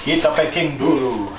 Kita packing dulu.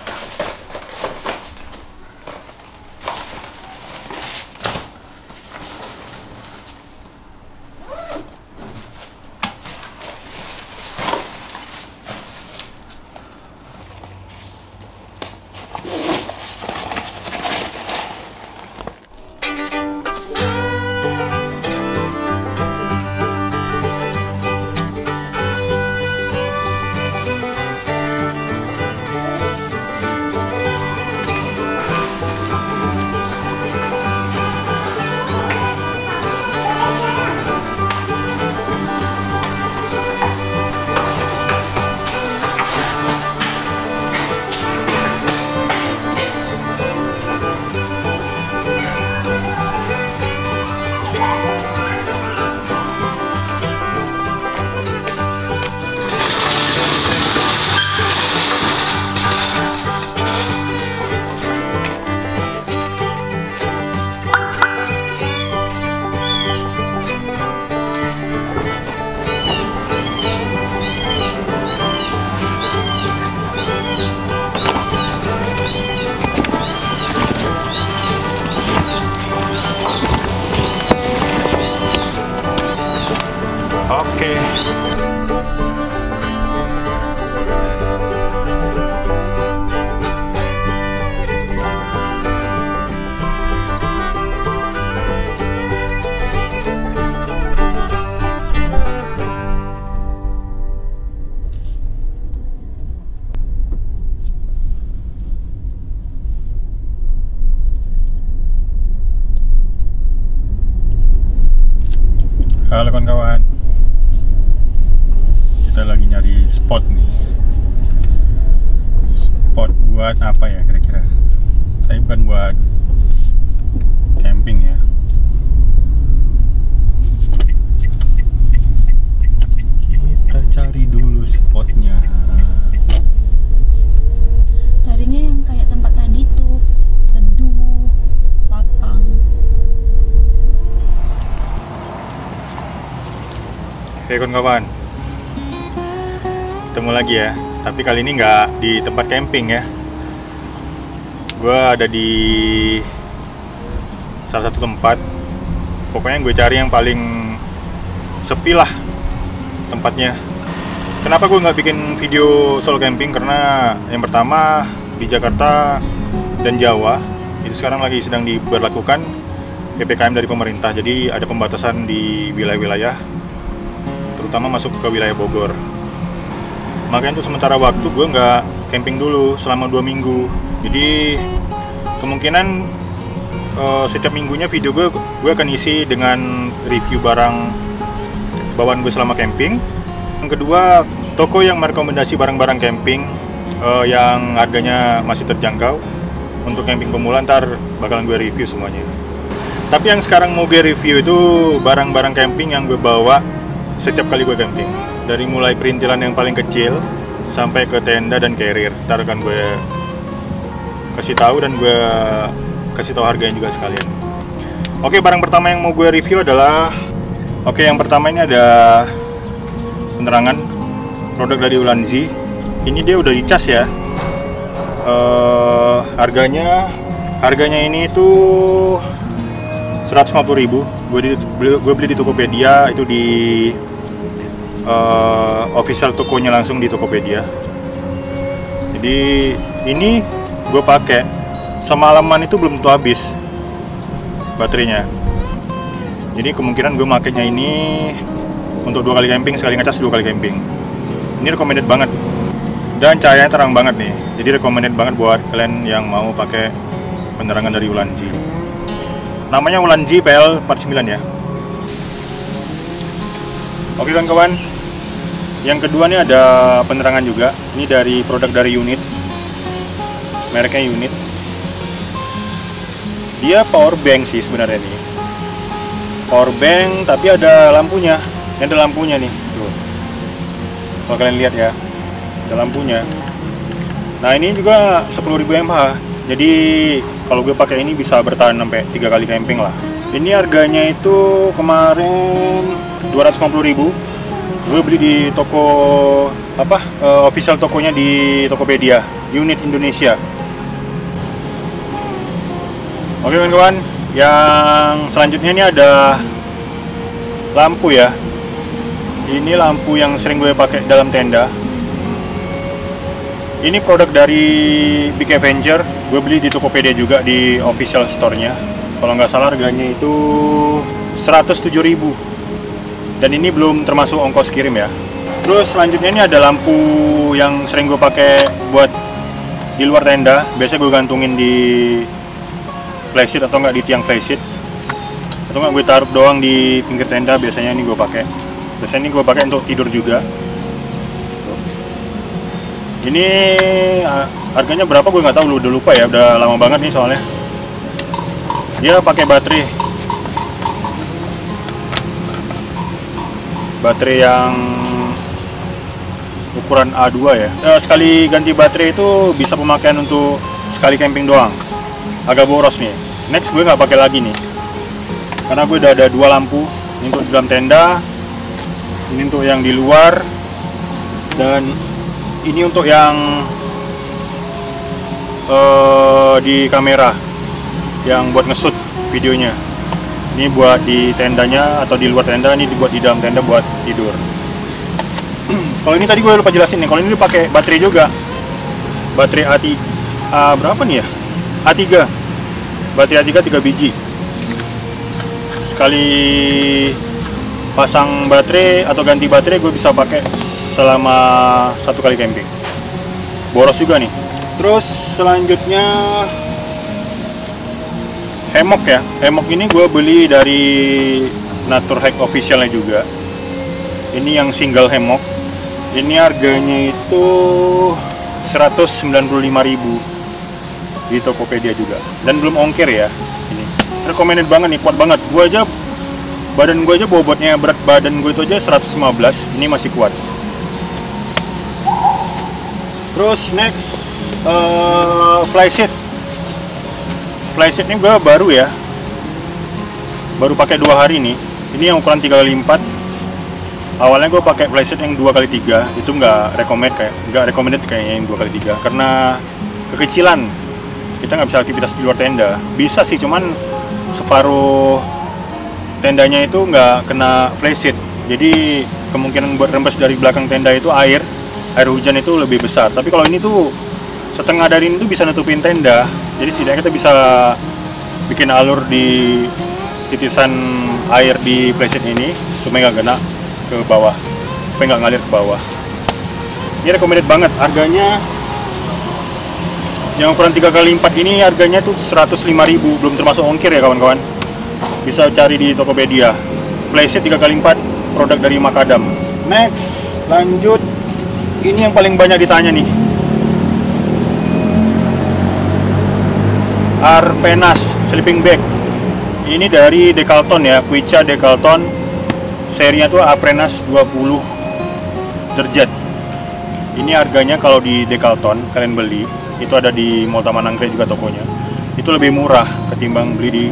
Oke. Halo kawan-kawan. Kita lagi nyari spot nih. Spot buat apa ya kira-kira? Tapi bukan buat camping ya. Kita cari dulu spotnya. Carinya yang kayak tempat tadi tuh, teduh, lapang. Oke kawan-kawan, ketemu lagi ya. Tapi kali ini nggak di tempat camping ya. Gue ada di salah satu tempat. Pokoknya gue cari yang paling sepi lah tempatnya. Kenapa gue nggak bikin video solo camping? Karena yang pertama di Jakarta dan Jawa itu sekarang lagi sedang diberlakukan PPKM dari pemerintah. Jadi ada pembatasan di wilayah-wilayah, terutama masuk ke wilayah Bogor. Makanya untuk sementara waktu gue nggak camping dulu selama 2 minggu. Jadi kemungkinan setiap minggunya video gue akan isi dengan review barang bawaan gue selama camping. Yang kedua, toko yang merekomendasi barang-barang camping yang harganya masih terjangkau untuk camping pemula, ntar bakalan gue review semuanya. Tapi yang sekarang mau gue review itu barang-barang camping yang gue bawa setiap kali gue camping, dari mulai perintilan yang paling kecil sampai ke tenda dan carrier. Ntar akan gue kasih tahu dan gue kasih tahu harganya juga sekalian. Oke, barang pertama yang mau gue review adalah yang pertama ini ada penerangan produk dari Ulanzi. Ini dia udah dicas ya. Harganya ini tuh 150.000. Gue beli di Tokopedia, itu di official tokonya langsung di Tokopedia. Jadi ini gue pakai semalaman itu belum tentu habis baterainya. Jadi kemungkinan gue makainya ini untuk 2 kali camping, sekali ngecas 2 kali camping. Ini recommended banget dan cahayanya terang banget nih. Jadi recommended banget buat kalian yang mau pakai penerangan dari Ulanzi. Namanya Ulanzi PL49 ya. Oke kawan-kawan, yang kedua nih ada penerangan juga. Ini dari produk dari Unit, mereknya Unit. Dia power bank sih sebenarnya nih. Power bank tapi ada lampunya. Ini ada lampunya nih. Tuh. Kalau kalian lihat ya, ada lampunya. Nah ini juga 10.000 mAh. Jadi kalau gue pakai ini bisa bertahan sampai 3 kali camping lah. Ini harganya itu kemarin 250.000. Gue beli di toko official tokonya di Tokopedia, unit Indonesia. Oke kawan-kawan, yang selanjutnya ini ada lampu ya. Ini lampu yang sering gue pakai dalam tenda. Ini produk dari Big Avenger. Gue beli di Tokopedia juga di official store-nya. Kalau nggak salah harganya itu 107.000. Dan ini belum termasuk ongkos kirim ya. Terus selanjutnya ini ada lampu yang sering gue pakai buat di luar tenda. Biasanya gue gantungin di flysheet atau nggak di tiang flysheet. Atau nggak gue taruh doang di pinggir tenda. Biasanya ini gue pakai. Biasanya ini gue pakai untuk tidur juga. Ini harganya berapa gue nggak tahu, udah lupa ya, udah lama banget nih soalnya. Dia pakai baterai yang ukuran A2 ya. Sekali ganti baterai itu bisa pemakaian untuk sekali camping doang. Agak boros nih. Next gue nggak pakai lagi nih, karena gue udah ada dua lampu. Ini untuk di dalam tenda, ini untuk yang di luar, dan ini untuk yang di kamera yang buat nge-shoot videonya. Ini buat di tendanya atau di luar tenda, ini dibuat di dalam tenda buat tidur. Kalau ini tadi gue lupa jelasin nih, kalau ini pakai baterai juga. Baterai berapa nih ya? A3. Baterai A3 3 biji. Sekali pasang baterai atau ganti baterai gue bisa pakai selama 1 kali camping. Boros juga nih. Terus selanjutnya hammock ya. Hammock ini gue beli dari Naturhack officialnya juga. Ini yang single hammock. Ini harganya itu 195.000 di Tokopedia juga. Dan belum ongkir ya. Ini recommended banget nih, kuat banget. Badan gue aja bobotnya, berat badan gue itu aja 115. Ini masih kuat. Terus next flysheet. Flysheet ini gue baru ya, baru pakai 2 hari nih. Ini yang ukuran 3x4. Awalnya gue pakai flysheet yang 2x3. Itu nggak recommended kayaknya yang 2x3 karena kekecilan. Kita nggak bisa aktivitas di luar tenda. Bisa sih, cuman separuh tendanya itu nggak kena flysheet. Jadi kemungkinan buat rembes dari belakang tenda itu air hujan itu lebih besar. Tapi kalau ini tuh setengah dari ini tuh bisa nutupin tenda. Jadi setidaknya kita bisa bikin alur di titisan air di flysheet ini supaya nggak kena ke bawah, supaya nggak ngalir ke bawah. Ini recommended banget. Harganya yang ukuran 3x4 ini harganya tuh 105.000, belum termasuk ongkir ya kawan-kawan. Bisa cari di Tokopedia. Flysheet 3x4, produk dari Macadam. Next, lanjut. Ini yang paling banyak ditanya nih. Arpenas sleeping bag. Ini dari Decathlon ya, Quicca Decathlon. Serinya tuh Arpenas 20 derajat. Ini harganya kalau di Decathlon kalian beli, itu ada di Mall Taman Anggrek juga tokonya. Itu lebih murah ketimbang beli di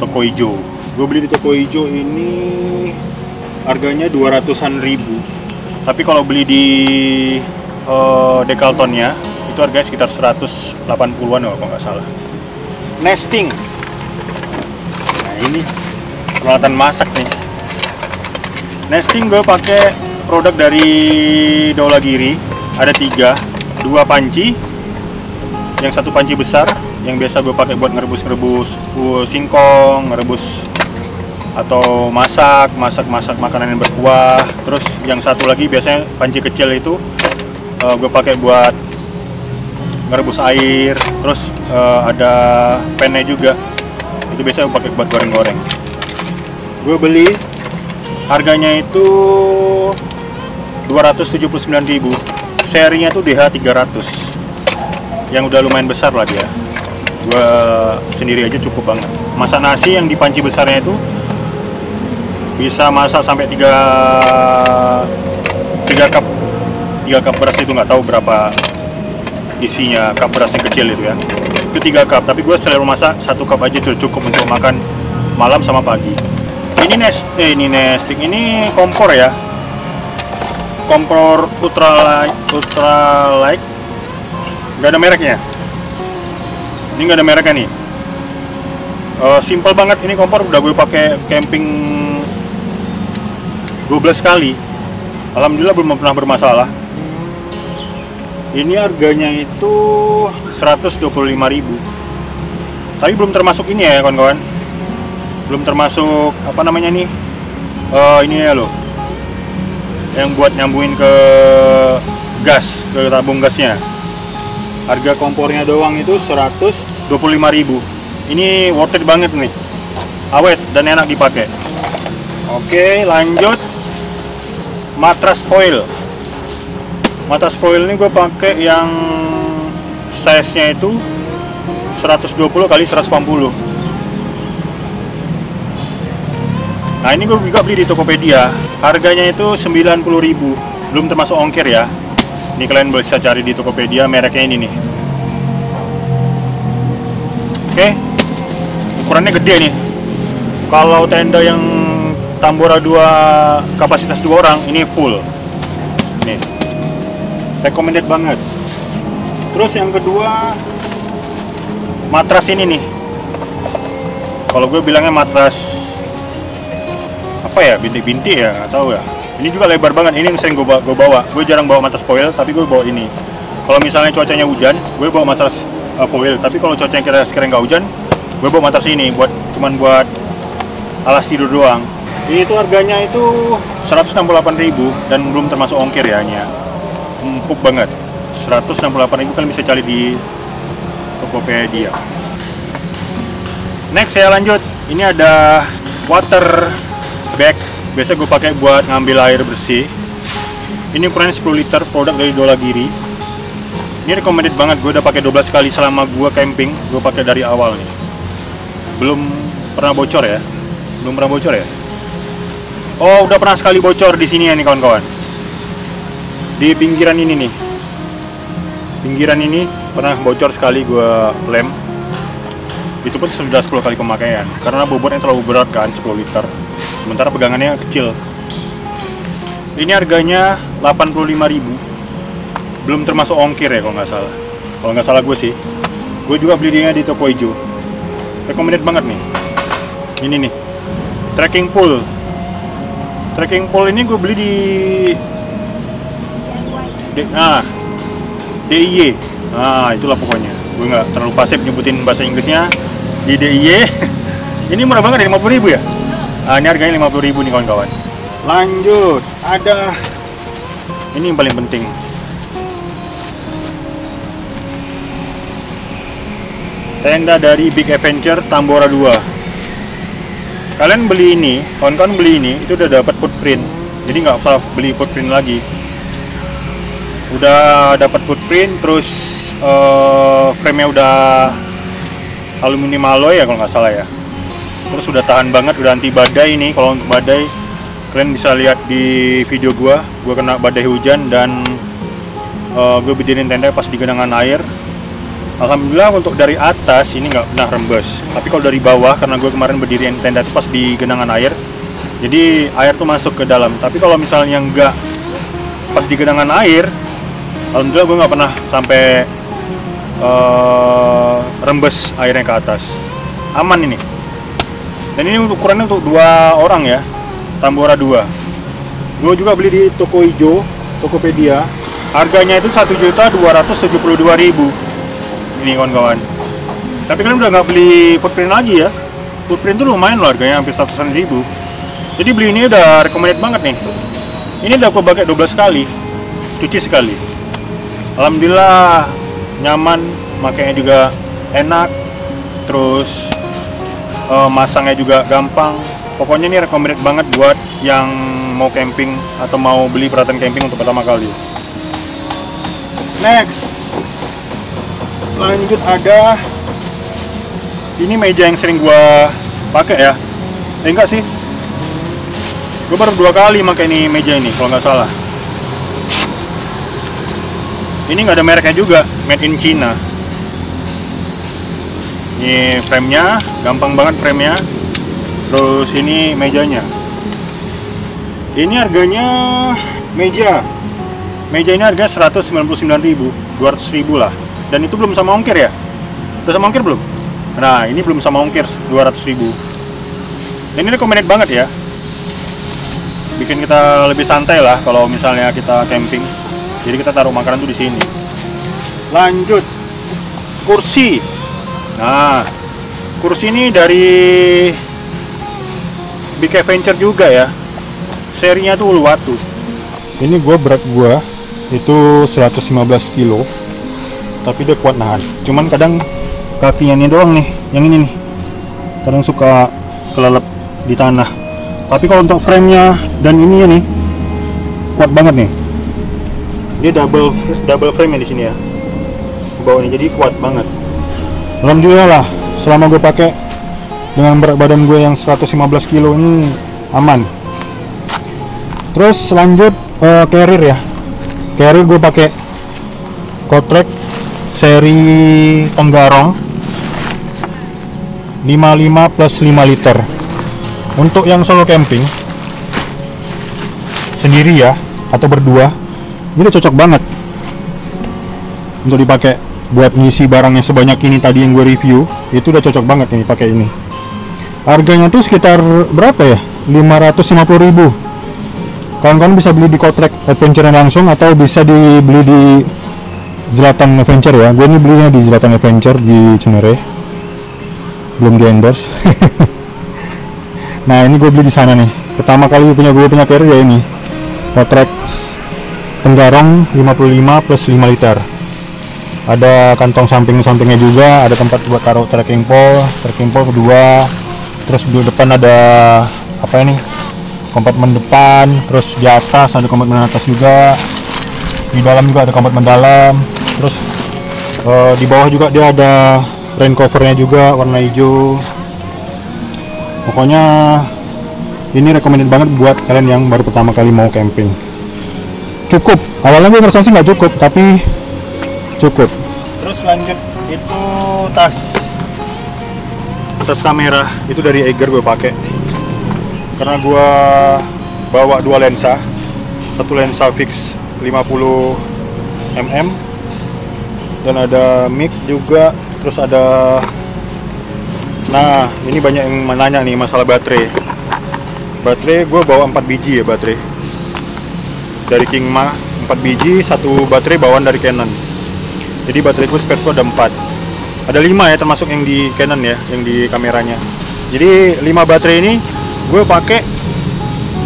toko hijau. Gue beli di toko hijau ini harganya 200-an ribu. Tapi kalau beli di Decathlon-nya itu harganya sekitar 180-an kalau nggak salah. Nesting. Nah ini peralatan masak nih. Nesting gue pakai produk dari Daulagiri. Ada 3, 2 panci. Yang satu panci besar yang biasa gue pakai buat ngerebus singkong, ngerebus atau masak makanan yang berkuah. Terus yang satu lagi biasanya panci kecil itu gue pakai buat ngerebus air. Terus ada pennya juga, itu biasanya gue pakai buat goreng-goreng. Gue beli harganya itu 279.000. Serinya tuh DH300 yang udah lumayan besar lah dia. Gue sendiri aja cukup banget. Masak nasi yang di panci besarnya itu bisa masak sampai 3 cup beras. Itu nggak tahu berapa isinya cup beras yang kecil itu ya. Itu 3 cup, tapi gue selalu masak 1 cup aja tuh cukup untuk makan malam sama pagi. Ini nesting, ini kompor ya. kompor ultralight, nggak ada mereknya. Ini nggak ada mereknya nih. Simple banget, ini kompor udah gue pakai camping 12 kali. Alhamdulillah belum pernah bermasalah. Ini harganya itu 125.000. Tapi belum termasuk ini ya kawan-kawan. Belum termasuk apa namanya nih? Ini ya loh. Yang buat nyambungin ke gas, ke tabung gasnya. Harga kompornya doang itu 125.000. Ini worth it banget nih. Awet dan enak dipakai. Oke, lanjut. Matras foil. Matras foil ini gue pakai yang size-nya itu 120 kali 180. Nah, ini gue juga beli di Tokopedia. Harganya itu 90.000. Belum termasuk ongkir ya. Ini kalian bisa cari di Tokopedia, mereknya ini nih. Oke. Ukurannya gede nih. Kalau tenda yang Tambora 2 kapasitas 2 orang, ini full. Nih. Recommended banget. Terus yang kedua, matras ini nih. Kalau gue bilangnya matras apa ya, bintik-bintik ya, nggak tahu ya. Ini juga lebar banget. Ini yang sering gue bawa. Gue jarang bawa matras foil, tapi gue bawa ini. Kalau misalnya cuacanya hujan, gue bawa matras foil. Tapi kalau cuacanya kira-kira nggak hujan, gue bawa matras ini cuman buat alas tidur doang. Ini itu harganya itu 168.000 dan belum termasuk ongkir ya. Empuk banget. 168.000 kalian bisa cari di Tokopedia. Next saya lanjut. Ini ada water bag. Biasa gue pakai buat ngambil air bersih. Ini ukurannya 10 liter, produk dari Dolagiri. Ini recommended banget. Gue udah pakai 12 kali selama gue camping. Gue pakai dari awal nih. Belum pernah bocor ya. Belum pernah bocor ya. Oh, udah pernah sekali bocor di sini ya nih kawan-kawan. Di pinggiran ini nih. Pinggiran ini pernah bocor sekali gue lem. Itu pun sudah 10 kali pemakaian. Karena bobotnya terlalu berat kan, 10 liter. Sementara pegangannya kecil. Ini harganya 85.000. Belum termasuk ongkir ya kalau nggak salah. Kalau nggak salah gue sih. Gue juga belinya di toko hijau. Recommended banget nih. Ini nih. Trekking pole. Trekking pole ini gue beli di DIY. Nah, itulah pokoknya. Gue nggak terlalu pasif nyebutin bahasa Inggrisnya. Di DIY. Ini murah banget ya, 50.000 ya? Nah, ini harganya 50.000 nih kawan-kawan. Lanjut, ada ini yang paling penting. Tenda dari Big Adventure Tambora 2. Kalian beli ini, kawan-kawan beli ini, itu udah dapat footprint. Jadi nggak usah beli footprint lagi. Udah dapat footprint, terus frame-nya udah aluminium alloy ya kalau nggak salah ya. Terus udah tahan banget, udah anti badai nih. Kalau untuk badai, kalian bisa lihat di video gua kena badai hujan dan gue berdiriin tenda pas di genangan air. Alhamdulillah untuk dari atas ini nggak pernah rembes. Tapi kalau dari bawah, karena gue kemarin berdiriin tenda itu pas di genangan air, jadi air tuh masuk ke dalam. Tapi kalau misalnya nggak pas di genangan air, alhamdulillah gue nggak pernah sampai rembes airnya ke atas. Aman ini. Dan ini ukurannya untuk 2 orang ya, Tambora 2. Gue juga beli di toko hijau, Tokopedia. Harganya itu 1.272.000. Ini kawan-kawan. Tapi kalian udah nggak beli footprint lagi ya. Footprint tuh lumayan loh, harganya hampir 100.000. Jadi beli ini udah recommended banget nih. Ini udah aku pakai 12 kali, cuci sekali. Alhamdulillah nyaman, makanya juga enak. Terus masangnya juga gampang. Pokoknya ini recommended banget buat yang mau camping atau mau beli peralatan camping untuk pertama kali. Next, lanjut ada ini meja yang sering gua pakai ya. Enggak sih, gue baru 2 kali pakai ini meja ini kalau nggak salah. Ini nggak ada mereknya juga, made in China. Ini frame-nya, gampang banget frame-nya. Terus ini mejanya. Ini harganya Meja ini harganya 199.000, 200.000 lah. Dan itu belum sama ongkir ya? Udah sama ongkir belum? Nah, ini belum sama ongkir, 200.000. Dan ini recommended banget ya. Bikin kita lebih santai lah kalau misalnya kita camping. Jadi kita taruh makanan tuh di sini. Lanjut, kursi. Nah, kursi ini dari Big Adventure juga ya. Serinya tuh Uluwatu. Ini berat gua itu 115 kilo, tapi dia kuat nahan. Cuman kadang kakinya ini doang nih, yang ini nih, kadang suka kelelep di tanah. Tapi kalau untuk framenya dan ininya nih, kuat banget nih. Dia double frame di sini ya, bawah ini, jadi kuat banget. Alhamdulillah lah, selama gue pakai dengan berat badan gue yang 115 kilo ini aman. Terus lanjut carrier ya. Carrier gue pakai Kotrek seri Tenggarong 55 plus 5 liter. Untuk yang solo camping sendiri ya, atau berdua, ini cocok banget untuk dipakai buat ngisi barangnya sebanyak ini tadi yang gue review. Itu udah cocok banget nih pakai ini. Harganya tuh sekitar berapa ya? 550.000. Kawan-kawan bisa beli di Kotrek Adventure langsung atau bisa dibeli di Zlatan Adventure ya. Gue ini belinya di Zlatan Adventure di Cinere. Belum di endorse. Nah, ini gue beli di sana nih. Pertama kali gue punya carrier ya ini. Kotrek Tenggarong 55 plus 5 liter. Ada kantong sampingnya juga, ada tempat buat taruh trekking pole kedua. Terus di depan ada apa ini? Kompartemen depan, terus di atas ada kompartemen atas juga, di dalam juga ada kompartemen dalam, terus di bawah juga dia ada rain covernya juga warna hijau. Pokoknya ini recommended banget buat kalian yang baru pertama kali mau camping. Cukup, awalnya gue ngerasa sih nggak cukup, tapi cukup. Terus lanjut itu tas kamera, itu dari Eiger gue pakai. Karena gua bawa dua lensa, satu lensa fix 50 mm dan ada mic juga, terus ada, nah ini banyak yang menanya nih masalah baterai. Gua bawa 4 biji ya baterai dari Kingma, 4 biji, satu baterai bawaan dari Canon. Jadi baterai gua spare ada 4, ada 5 ya termasuk yang di Canon ya, yang di kameranya. Jadi 5 baterai ini gue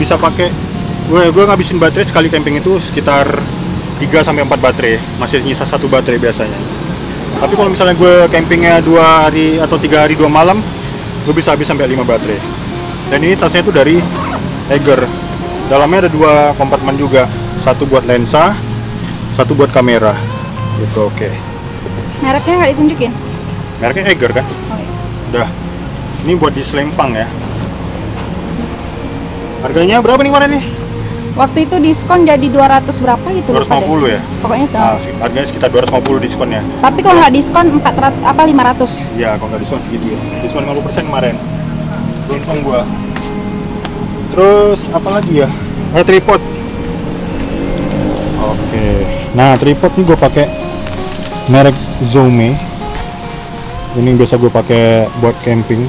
bisa pakai, gue ngabisin baterai sekali camping itu sekitar 3-4 baterai, masih nyisa 1 baterai biasanya. Tapi kalau misalnya gue campingnya 2 hari atau 3 hari 2 malam, gue bisa habis sampai 5 baterai. Dan ini tasnya itu dari Eiger, dalamnya ada 2 kompartemen juga, satu buat lensa, satu buat kamera gitu. Oke. Mereknya nggak ditunjukin? Mereknya Eiger kan? Oh, iya. Udah, ini buat di selempang ya. Harganya berapa nih kemarin nih? Waktu itu diskon jadi 200 berapa gitu? 250 ya? Pokoknya nah, harganya sekitar 250 diskonnya. Tapi kalau nggak diskon 400 apa 500? Iya, kalau nggak diskon segitu ya. Diskon 50% kemarin. Beruntung gua. Terus apa lagi ya? Tripod. Oke. Nah, tripod nih gua pakai merek Zome. Ini biasa gua pakai buat camping.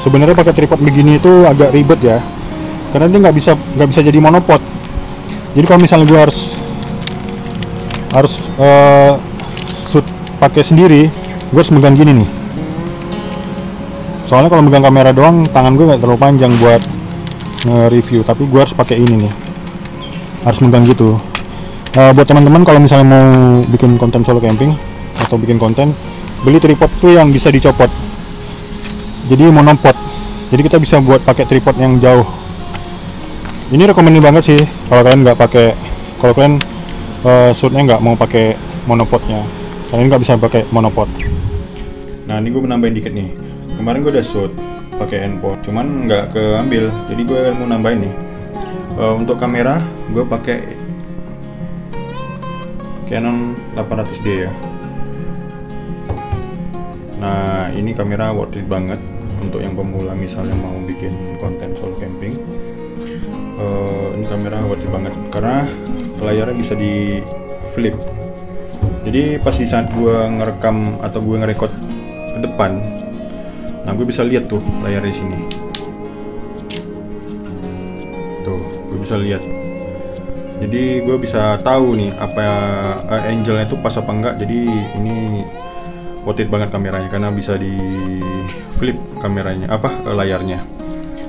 Sebenarnya pakai tripod begini itu agak ribet ya. Karena dia nggak bisa jadi monopod. Jadi kalau misalnya gue harus shoot pakai sendiri, gue harus megang gini nih. Soalnya kalau megang kamera doang, tangan gue nggak terlalu panjang buat nge-review. Tapi gue harus pakai ini nih, harus megang gitu. Buat teman-teman kalau misalnya mau bikin konten solo camping atau bikin konten, beli tripod tuh yang bisa dicopot. Jadi monopod. Jadi kita bisa buat pakai tripod yang jauh. Ini rekomendasi banget sih kalau kalian kalau kalian shootnya nggak mau pakai monopodnya, kalian nggak bisa pakai monopod. Nah, ini gue menambahin dikit nih. Kemarin gue udah shoot pakai handphone, cuman nggak keambil, jadi gue mau nambahin nih. Untuk kamera gue pakai Canon 800D ya. Nah, ini kamera worth it banget untuk yang pemula misalnya mau bikin konten solo camping. Ini kamera worth it banget karena layarnya bisa di flip. Jadi pas di saat gue ngerekam atau gue ngerekord ke depan, nah gue bisa lihat tuh layar di sini. Tuh, gue bisa lihat. Jadi gue bisa tahu nih apa angle-nya itu pas apa enggak. Jadi ini worth it banget kameranya karena bisa di flip kameranya, layarnya.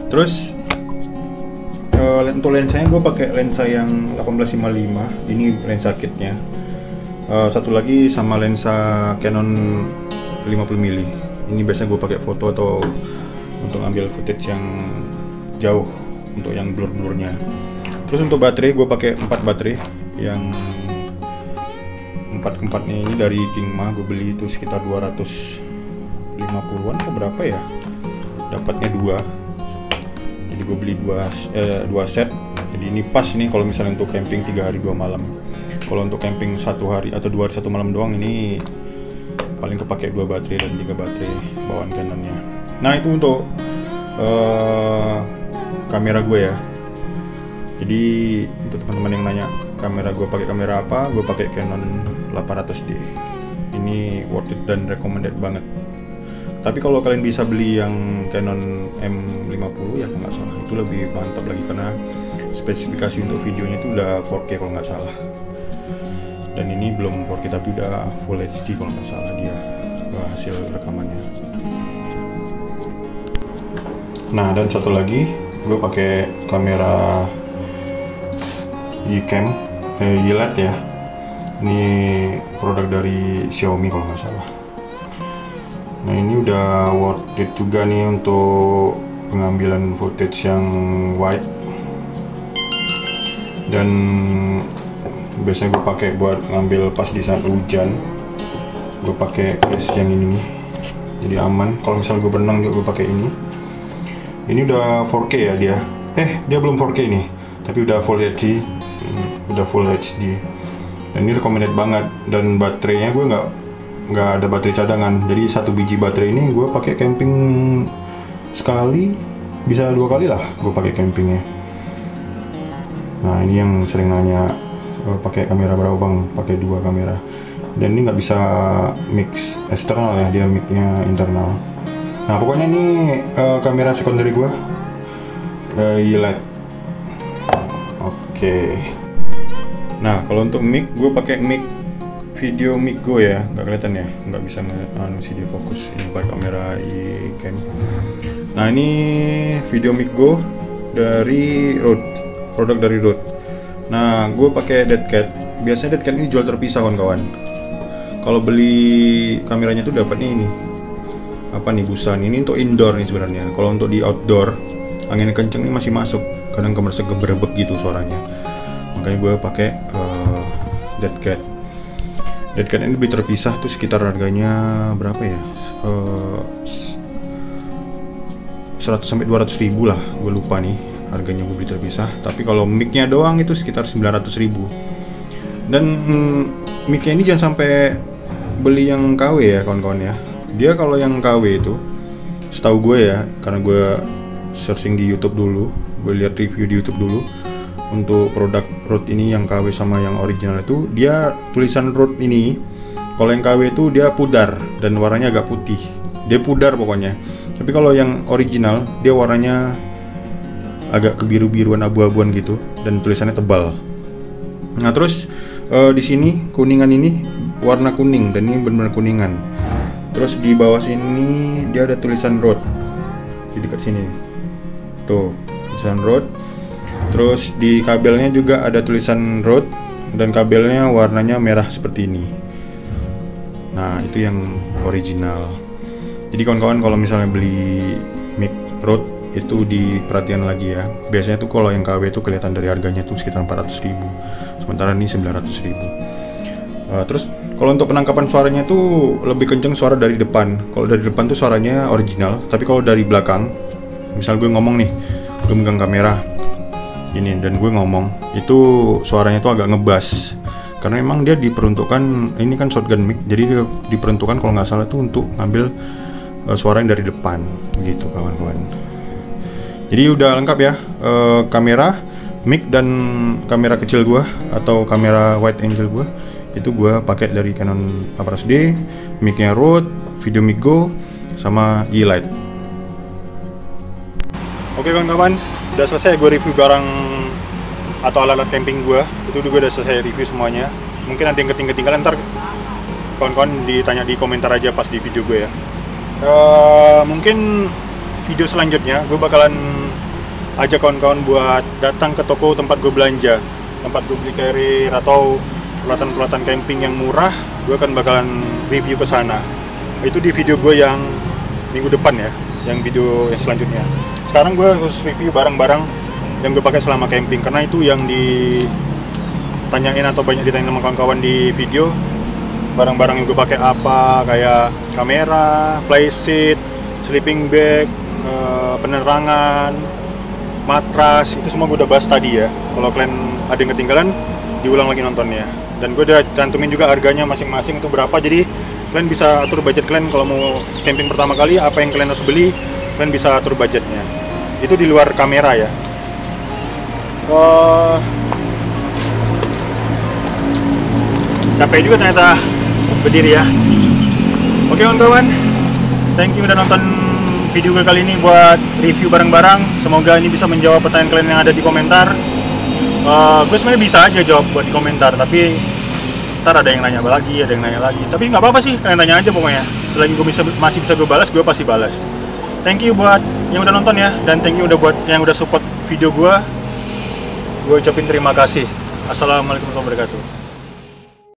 Terus untuk lensanya gue pakai lensa yang 1855. Ini lensa kitnya. Satu lagi sama lensa Canon 50mm. Ini biasanya gue pakai foto atau untuk ambil footage yang jauh, untuk yang blur-blurnya. Terus untuk baterai gue pakai 4 baterai yang 4 nih, ini dari Kingma. Gue beli itu sekitar 250-an atau berapa ya, dapatnya 2. Jadi gue beli 2 set. Jadi ini pas nih kalau misalnya untuk camping 3 hari 2 malam. Kalau untuk camping 1 hari atau 2 hari 1 malam doang, ini paling kepake 2 baterai dan 3 baterai bawaan Canonnya. Nah itu untuk kamera gue ya. Jadi untuk teman-teman yang nanya kamera gue pakai kamera apa, gue pakai Canon 800D. Ini worth it dan recommended banget. Tapi kalau kalian bisa beli yang Canon M50 ya kalau nggak salah, itu lebih mantap lagi karena spesifikasi untuk videonya itu udah 4K kalau nggak salah. Dan ini belum 4K tapi udah Full HD kalau nggak salah dia hasil rekamannya. Nah dan satu lagi gue pakai kamera Yilet ya. Ini produk dari Xiaomi kalau nggak salah. Nah ini udah worth it juga nih untuk pengambilan footage yang wide. Dan biasanya gue pakai buat ngambil pas di saat hujan. Gue pakai case yang ini nih, jadi aman. Kalau misalnya gue berenang juga gue pakai ini. Ini udah 4K ya dia. Dia belum 4K nih, tapi udah Full HD. Udah Full HD. Dan ini recommended banget. Dan baterainya gue nggak ada baterai cadangan. Jadi 1 biji baterai ini gue pakai camping sekali, bisa 2 kali lah gue pakai campingnya. Nah ini yang sering nanya, pakai kamera berapa bang? Pakai 2 kamera. Dan ini nggak bisa mix eksternal ya, dia micnya internal. Nah pokoknya ini kamera secondary gue, Yilet. Oke. Nah kalau untuk mic, gue pakai mic video mic Go ya, nggak kelihatan ya, nggak bisa sih dia fokus. Ini pakai kamera iCam. Nah ini video mic Go dari Rode, produk dari Rode. Nah gue pakai Deadcat. Biasanya Deadcat ini jual terpisah kawan-kawan. Kalau beli kameranya tuh dapatnya ini apa nih, busan. Ini untuk indoor nih sebenarnya. Kalau untuk di outdoor angin kenceng ini masih masuk, kadang gemerbek gitu suaranya. Makanya gue pakai Deadcat. Deadcat ini lebih terpisah tuh sekitar harganya berapa ya? 100 sampai 200 ribu lah, gue lupa nih harganya gue beli terpisah. Tapi kalau mic-nya doang itu sekitar 900 ribu. Dan mic-nya ini jangan sampai beli yang KW ya kawan-kawan ya. Dia kalau yang KW itu, setahu gue ya, karena gue searching di YouTube dulu, gue lihat review di YouTube dulu. Untuk produk Rode ini yang KW sama yang original itu, dia tulisan Rode ini kalau yang KW itu dia pudar dan warnanya agak putih. Dia pudar pokoknya. Tapi kalau yang original dia warnanya agak kebiru-biruan abu-abuan gitu dan tulisannya tebal. Nah terus di sini kuningan ini warna kuning dan ini benar-benar kuningan. Terus di bawah sini dia ada tulisan Rode di dekat sini. Tuh tulisan Rode. Terus di kabelnya juga ada tulisan Rode dan kabelnya warnanya merah seperti ini. Nah itu yang original. Jadi kawan-kawan kalau misalnya beli mic Rode itu diperhatikan lagi ya. Biasanya tuh kalau yang KW itu kelihatan dari harganya tuh sekitar 400 ribu. Sementara ini 900 ribu. Terus kalau untuk penangkapan suaranya tuh lebih kenceng suara dari depan. Kalau dari depan tuh suaranya original. Tapi kalau dari belakang, misal gue ngomong nih, gue megang kamera ini dan gue ngomong, itu suaranya tuh agak ngebas karena memang dia diperuntukkan, ini kan shotgun mic, jadi dia diperuntukkan kalau nggak salah tuh untuk ngambil suara yang dari depan gitu kawan-kawan. Jadi udah lengkap ya, kamera, mic dan kamera kecil gua atau kamera wide angle gua itu gua pakai dari Canon A-PRAS D, mic-nya Rode, Video Mic Go, sama E-Lite. Oke kawan-kawan, udah selesai gue review barang atau alat-alat camping gue. Itu juga udah selesai review semuanya. Mungkin ada yang ketinggalan, ntar kawan-kawan ditanya di komentar aja pas di video gue ya. Mungkin video selanjutnya gue bakalan ajak kawan-kawan buat datang ke toko tempat gue belanja, tempat gue beli carrier atau peralatan-peralatan camping yang murah. Gue akan bakalan review ke sana. Itu di video gue yang minggu depan ya, yang video yang selanjutnya. Sekarang gue harus review barang-barang yang gue pakai selama camping, karena itu yang ditanyain atau banyak ditanyain sama kawan-kawan di video. Barang-barang yang gue pakai apa, kayak kamera, playseat, sleeping bag, penerangan, matras, itu semua gue udah bahas tadi ya. Kalau kalian ada yang ketinggalan, diulang lagi nontonnya. Dan gue udah cantumin juga harganya masing-masing itu berapa, jadi kalian bisa atur budget kalian kalau mau camping pertama kali, apa yang kalian harus beli, kalian bisa atur budgetnya. Itu di luar kamera ya. Capek juga ternyata berdiri ya. Oke kawan-kawan, thank you udah nonton video gue kali ini buat review barang-barang. Semoga ini bisa menjawab pertanyaan kalian yang ada di komentar. Gue sebenarnya bisa aja jawab buat di komentar, tapi ntar ada yang nanya lagi, tapi nggak apa-apa sih, kalian tanya aja pokoknya. Selagi gue masih bisa gue balas, gue pasti balas. Thank you buat yang udah nonton ya, dan thank you udah buat yang udah support video gue. Gue ucapin terima kasih. Assalamualaikum warahmatullahi wabarakatuh.